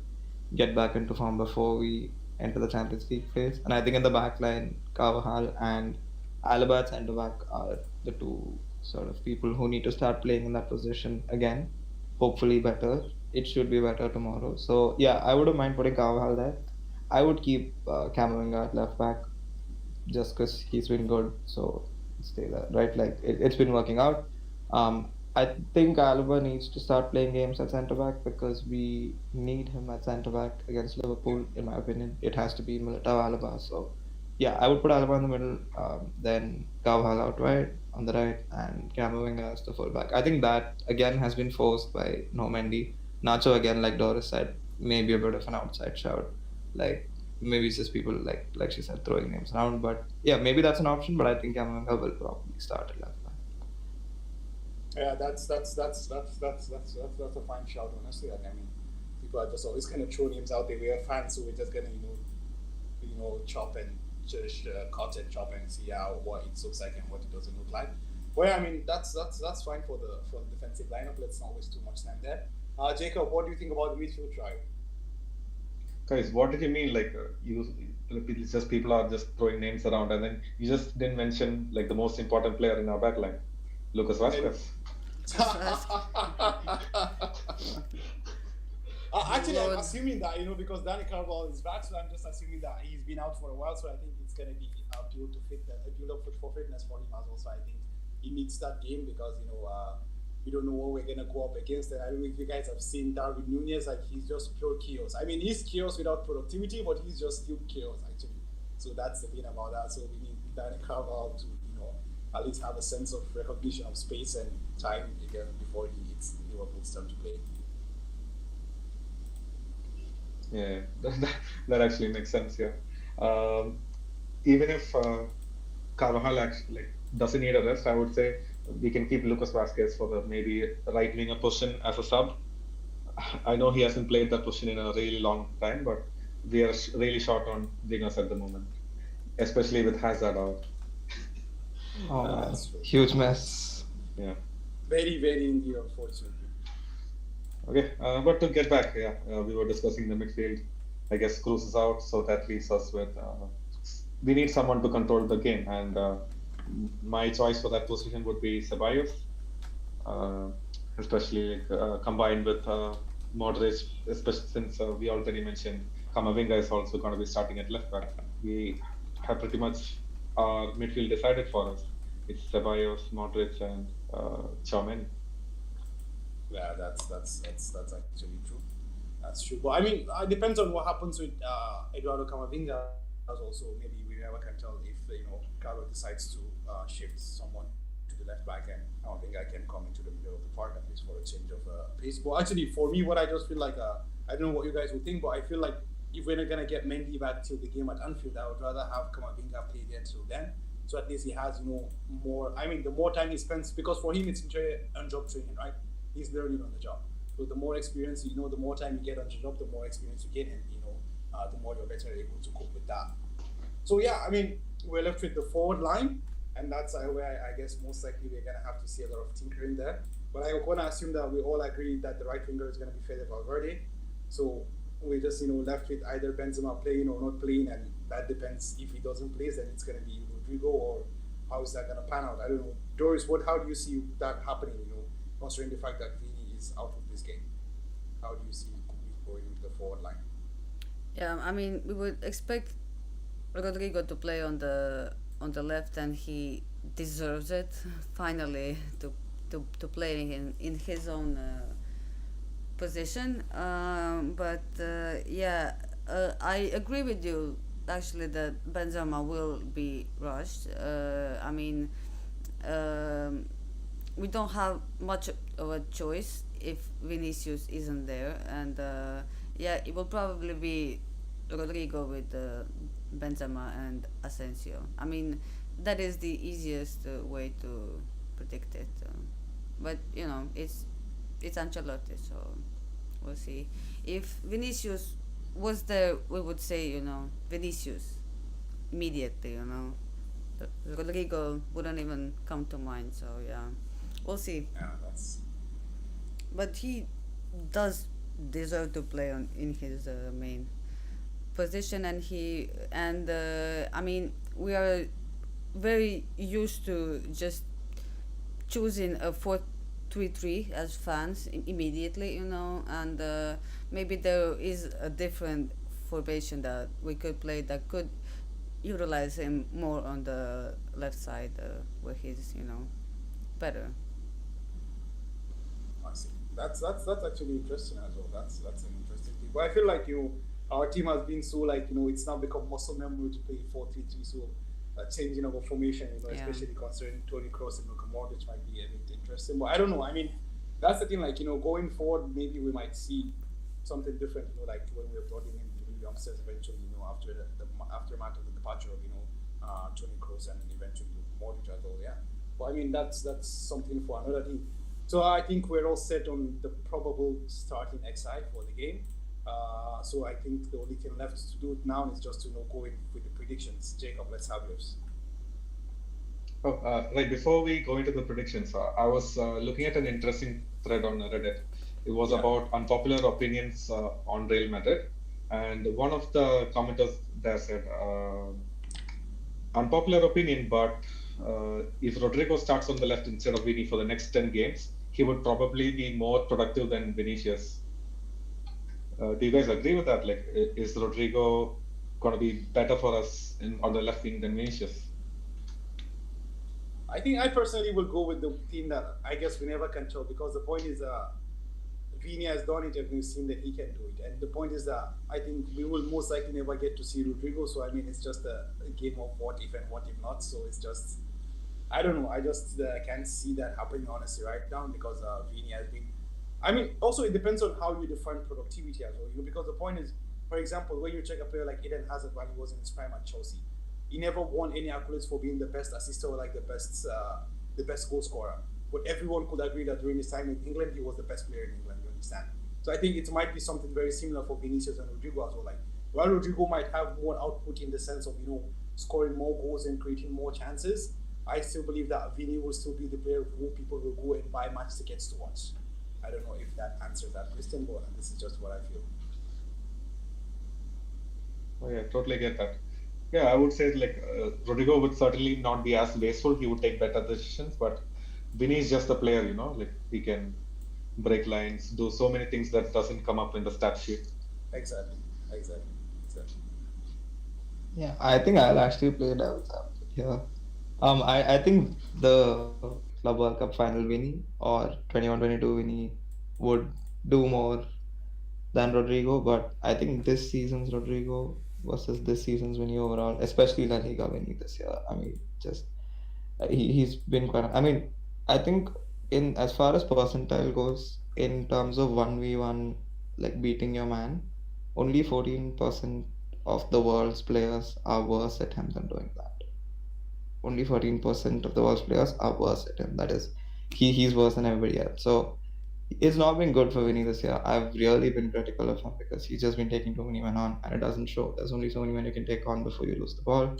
get back into form before we enter the Champions League phase. And I think in the back line, Carvajal and Alaba at centre back are the two sort of people who need to start playing in that position again. Hopefully better. It should be better tomorrow. So yeah, I wouldn't mind putting Carvajal there. I would keep Camavinga at left back just because he's been good. So stay there, right? Like it's been working out. I think Alaba needs to start playing games at centre back because we need him at centre back against Liverpool. In my opinion, it has to be Militao Alaba. So yeah, I would put Alaba in the middle, then Carvajal out wide on the right, and Camavinga as the fullback. I think that again has been forced by No Mendy. Nacho again, like Doris said, maybe a bit of an outside shout. Like maybe it's just people like she said throwing names around. But yeah, maybe that's an option. But I think Camavinga will probably start at left back. Yeah, that's a fine shout. Honestly, I mean, people are just always kind of throwing names out there. We are fans, so we're just gonna chop and just cut and chop and see what it looks like and what it doesn't look like. Well, I mean, that's fine for the defensive lineup. Let's not waste too much time there. Jacob, what do you think about the midfield trio? Guys, what did you mean? It's just people are just throwing names around, and then you just didn't mention like the most important player in our backline, Lucas Vazquez. Actually, I'm assuming that because Dani Carvajal is back, so I'm just assuming that he's been out for a while. So I think it's gonna be a build up for fitness for him as well. So I think he needs that game because we don't know what we're gonna go up against. And I don't know if you guys have seen Darwin Nunez, like he's just pure chaos. I mean, he's chaos without productivity, but he's just still chaos actually. So that's the thing about that. So we need Dani Carvajal to at least have a sense of recognition of space and time again before it's Liverpool's turn to play. Yeah, that actually makes sense. Yeah, even if Carvajal actually doesn't need a rest, I would say we can keep Lucas Vazquez for the maybe right winger position as a sub. I know he hasn't played that position in a really long time, but we are really short on wingers at the moment, especially with Hazard out. Oh, huge mess. Yeah. Very, very indeed, unfortunately. Okay, but to get back, we were discussing the midfield. I guess Cruz is out, so that leaves us with we need someone to control the game, and my choice for that position would be Ceballos, especially combined with Modric, especially since we already mentioned Camavinga is also going to be starting at left back. We have pretty much our midfield decided for us. It's Ceballos, Modric, and Tchouaméni. Yeah, that's actually true. That's true. But I mean, it depends on what happens with Eduardo Camavinga. Also, maybe we never can tell if Carlo decides to shift someone to the left back and Camavinga can come into the middle of the park at least for a change of pace. But actually, for me, what I just feel like, I don't know what you guys would think, but I feel like if we're not gonna get Mendy back till the game at Anfield, I would rather have Camavinga play there till then. So at least he has more. I mean, the more time he spends, because for him it's on job training, right? He's learning on the job. So the more experience, the more time you get on the job, the more experience you get, and the more you're better able to cope with that. So yeah, I mean, we're left with the forward line, and that's where I guess most likely we're gonna have to see a lot of tinkering there. But I want to assume that we all agree that the right winger is going to be Fede Valverde. So we just left with either Benzema playing or not playing, and that depends. If he doesn't play, then it's going to be Rodrigo, or how is that going to pan out? I don't know. Doris, how do you see that happening? Considering the fact that Vini is out of this game, how do you see going with the forward line? Yeah, I mean, we would expect Rodrigo to play on the left, and he deserves it finally to play in his own position. But yeah, I agree with you actually that Benzema will be rushed. I mean, um, we don't have much of a choice if Vinicius isn't there, and yeah, it will probably be Rodrigo with Benzema and Asensio. I mean, that is the easiest way to predict it. But it's Ancelotti, so we'll see. If Vinicius was there, we would say Vinicius immediately. Rodrigo wouldn't even come to mind. So yeah, we'll see. Yeah, that's But he does deserve to play in his main position, and I mean, we are very used to just choosing a 4-3-3 as fans immediately, and maybe there is a different formation that we could play that could utilize him more on the left side, where he's better. I see. That's actually interesting as well. That's an interesting thing. But I feel like our team has been so like it's now become muscle memory to play 4-3-3. So changing of a formation, Yeah. especially considering Tony Kroos and Luka Modric might be a bit interesting. But I don't know. I mean, that's the thing. Like going forward, maybe we might see something different. Like when we're brought in the youngsters eventually. After the aftermath of the departure of Tony Kroos and eventually Modric as well. Yeah. But I mean, that's something for another day. So I think we're all set on the probable starting XI for the game. So I think the only thing left to do it now is just to go in with the predictions. Jacob, let's have yours. Oh, right. Before we go into the predictions, I was looking at an interesting thread on Reddit. It was Yeah. about unpopular opinions on Real Madrid, and one of the commenters there said, unpopular opinion, but if Rodrigo starts on the left instead of Vini for the next 10 games, he would probably be more productive than Vinicius. Do you guys agree with that? Like, is Rodrigo going to be better for us on the left wing than Vinicius? I think I personally will go with the team that I guess we never can tell, because the point is Vini has done it and we've seen that he can do it. And the point is that I think we will most likely never get to see Rodrigo. So I mean, it's just a game of what if and what if not. So it's just, I don't know. I just can't see that happening honestly right now, because Vini has been. I mean, also it depends on how you define productivity as well. Because the point is, for example, when you check a player like Eden Hazard when he was in his prime at Chelsea, he never won any accolades for being the best assister or like the best goal scorer. But everyone could agree that during his time in England, he was the best player in England. You understand? So I think it might be something very similar for Vinicius and Rodrigo as well. Like, while Rodrigo might have more output in the sense of scoring more goals and creating more chances, I still believe that Vini will still be the player who people will go and buy match tickets to watch. I don't know if that answers that question, but this is just what I feel. Oh yeah, totally get that. Yeah, I would say like Rodrigo would certainly not be as wasteful. He would take better decisions, but Vinny is just a player, like he can break lines, do so many things that doesn't come up in the stat sheet. Exactly. Yeah, I think I'll actually play devil's advocate here. I think the Club World Cup final Vinny or 21-22 Vinny would do more than Rodrigo, but I think this season's Rodrigo versus this season's Vinny overall, especially La Liga Vinny this year. I mean, just he's been quite. I mean, I think in as far as percentile goes, in terms of 1v1, like beating your man, only 14% of the world's players are worse at him than doing that. Only 14% of the world's players are worse at him. That is, he's worse than everybody else. So it's not been good for Vinny this year. I've really been critical of him because he's just been taking too many men on and it doesn't show. There's only so many men you can take on before you lose the ball.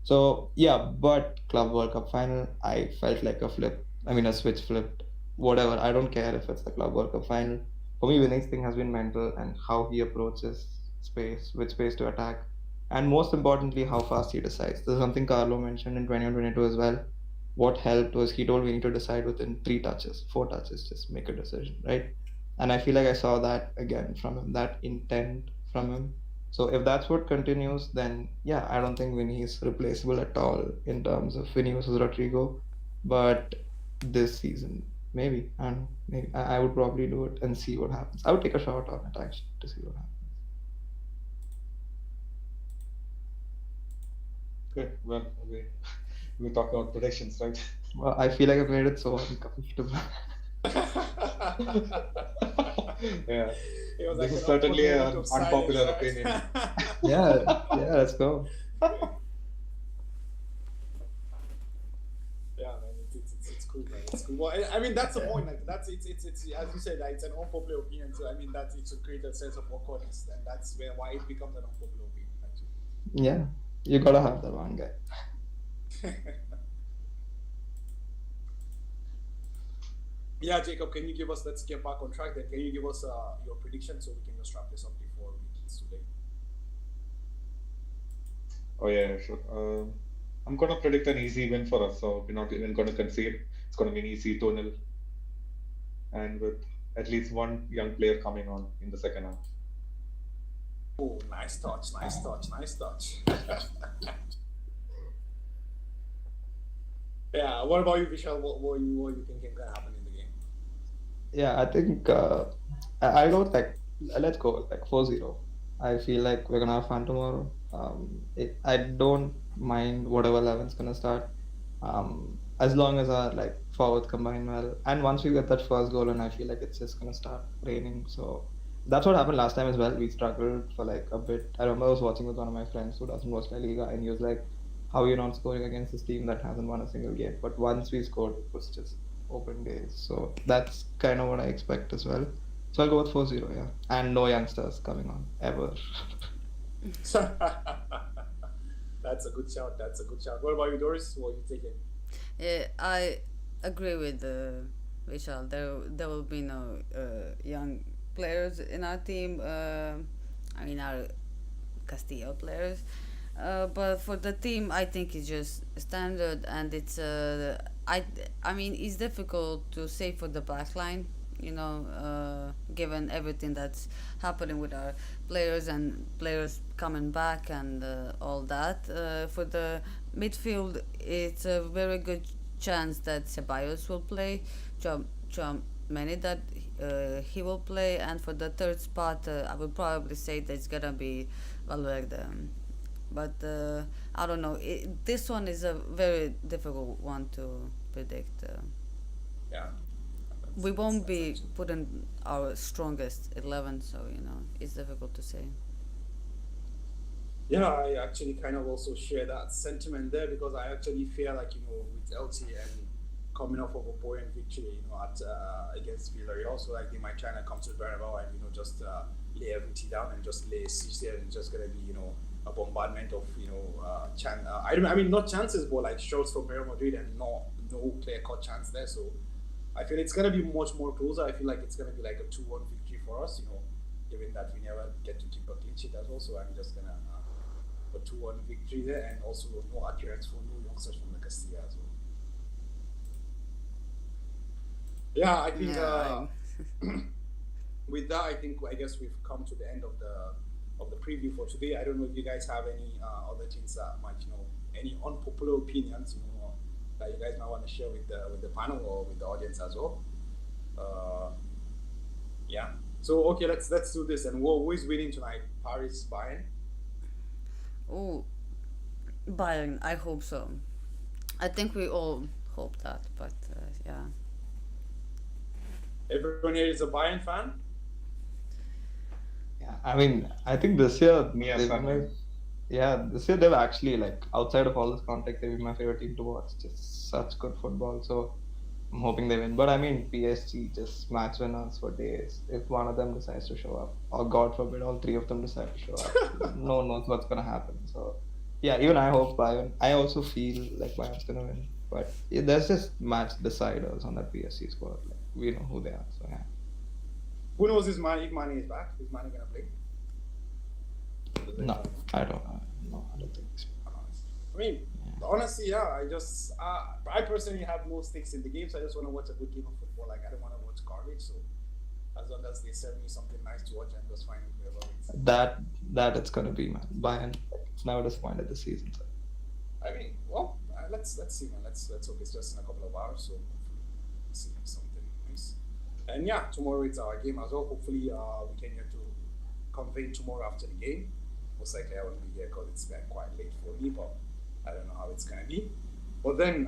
So yeah, but Club World Cup final, I felt like a switch flipped whatever. I don't care if it's the Club World Cup final. For me, Vinny's thing has been mental and how he approaches space, which space to attack, and most importantly, how fast he decides. This is something Carlo mentioned in 2022 as well. What helped was he told Vinny to decide within 3 touches, 4 touches, just make a decision, right? And I feel like I saw that again from him, that intent from him. So if that's what continues, then yeah, I don't think Vinny is replaceable at all in terms of Vinny versus Rodrigo. But this season, maybe. I don't know. Maybe I would probably do it and see what happens. I would take a shot on it actually to see what happens. Okay, well, we talk about predictions, right? Well, I feel like I've made it so uncomfortable. Yeah, It was this like is an certainly awkward an moment of silence, unpopular right? opinion. Yeah, let's go. Yeah, man, it's cool, man. It's cool. Well, I mean, that's the point. Like, that's it's as you said, like, it's an unpopular opinion. So I mean, that's it to create a sense of awkwardness, and that's why it becomes an unpopular opinion. Actually. Yeah, you gotta have that one guy. Yeah, Jacob, can you give us? Let's get back on track. Then, can you give us your prediction so we can just wrap this up before it's too late? Oh yeah, sure. I'm gonna predict an easy win for us, so we're not even gonna concede. It's gonna be an easy 2-0, and with at least one young player coming on in the second half. Oh, nice touch, nice touch, nice touch. Yeah. What about you, Vishal? What you thinking can happen in the game? Yeah, I think I'll go with like let's go with like 4-0. I feel like we're gonna have fun tomorrow. I don't mind whatever 11's gonna start. As long as our like forwards combine well, and once we get that first goal, and I feel like it's just gonna start raining. So that's what happened last time as well. We struggled for like a bit. I remember I was watching with one of my friends who doesn't watch La Liga, and he was like, "How are you not scoring against this team that hasn't won a single game?" But once we scored, it was just open days. So that's kind of what I expect as well. So I'll go with 4-0, yeah. And no youngsters coming on ever. That's a good shout. That's a good shout. What about you, Doris? What are you thinking? Yeah, I agree with Vishal. There will be no young players in our team. I mean, our Castillo players. But for the team, I think it's just standard, and it's I mean, it's difficult to say for the back line. Given everything that's happening with our players and players coming back and all that. For the midfield, it's a very good chance that Ceballos will play. Many that he will play, and for the third spot, I would probably say that it's gonna be Valverde. But I don't know. This one is a very difficult one to predict. Yeah. We won't be actually- putting our strongest 11, so it's difficult to say. Yeah, I actually kind of also share that sentiment there because I actually feel like with Elche and coming off of a buoyant victory, at against Villarreal, so like they might try to come to the Bernabeu and just lay everything down and just lay siege there, and just gonna be a bombardment of I mean not chances, but like shots from Real Madrid and no clear cut chance there. So I feel it's gonna be much more closer. I feel like it's gonna be like a 2-1 victory for us. Given that we never get to keep a clean sheet as well, so I'm just gonna a 2-1 victory there, and also no adherence for no youngsters from the Castilla as well. Yeah, I think with that, I guess we've come to the end of the preview for today. I don't know if you guys have any other things that might any unpopular opinions that you guys might want to share with the panel or with the audience as well. Yeah. So okay, let's do this. And who is winning tonight? Paris, Bayern. Oh, Bayern. I hope so. I think we all hope that, but yeah. Everyone here is a Bayern fan. Yeah, I mean, I think this year Me as they've well. been this year they've actually like outside of all this context, they've been my favorite team to watch. Just such good football. So I'm hoping they win. But I mean, PSG just match winners for days. If one of them decides to show up, or God forbid, all three of them decide to show up, no one knows what's gonna happen. So yeah, even I hope Bayern. I also feel like Bayern's gonna win. But there's just match deciders on that PSG squad. Like we know who they are. So yeah. Who knows if Mane is back? Is Mane gonna play? No, I don't. No, I don't think so. I mean, honestly, yeah. I personally have no stakes in the game, so I just want to watch a good game of football. Like I don't want to watch garbage. So as long as they serve me something nice to watch, I'm just fine with whoever it's. That it's gonna be, man. Bayern. It's never disappointed this season. So. I mean, well, let's see, man. Let's hope it's just in a couple of hours. So hopefully, see something nice. And yeah, tomorrow it's our game as well. Hopefully, we can get to convene tomorrow after the game. Most likely, I won't be here because it's quite late for me, but I don't know how it's gonna be. But then,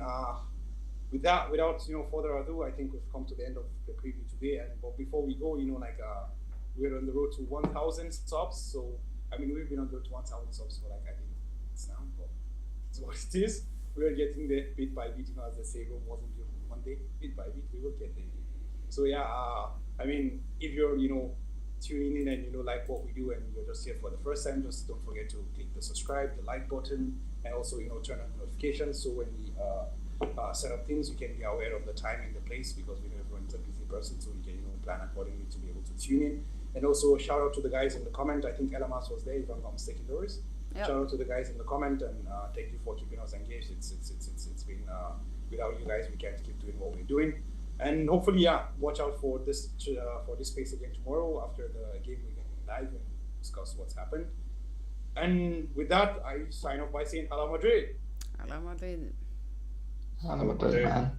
without further ado, I think we've come to the end of the preview today. But before we go, we're on the road to 1,000 subs. So I mean, we've been on the road to 1,000 subs for like I think it's now, but it's what it is. We're getting there bit by bit. As they say, Rome wasn't built one day. Bit by bit, we will get there. So yeah, I mean, if you're tuning in and like what we do and you're just here for the first time, just don't forget to click the subscribe, the like button, and also turn on notifications so when we set up things, you can be aware of the time and the place, because we know everyone's a busy person, so we can plan accordingly to be able to tune in. And also shout out to the guys in the comment. I think Elamas was there, if I'm not mistaken, Doris. Yep. Shout out to the guys in the comment, and thank you for keeping us engaged. It's been without you guys we can't keep doing what we're doing. And hopefully, watch out for this space again tomorrow after the game. We can live and discuss what's happened. And with that, I sign off by saying Hala Madrid. Hala Madrid. Hala Madrid, man.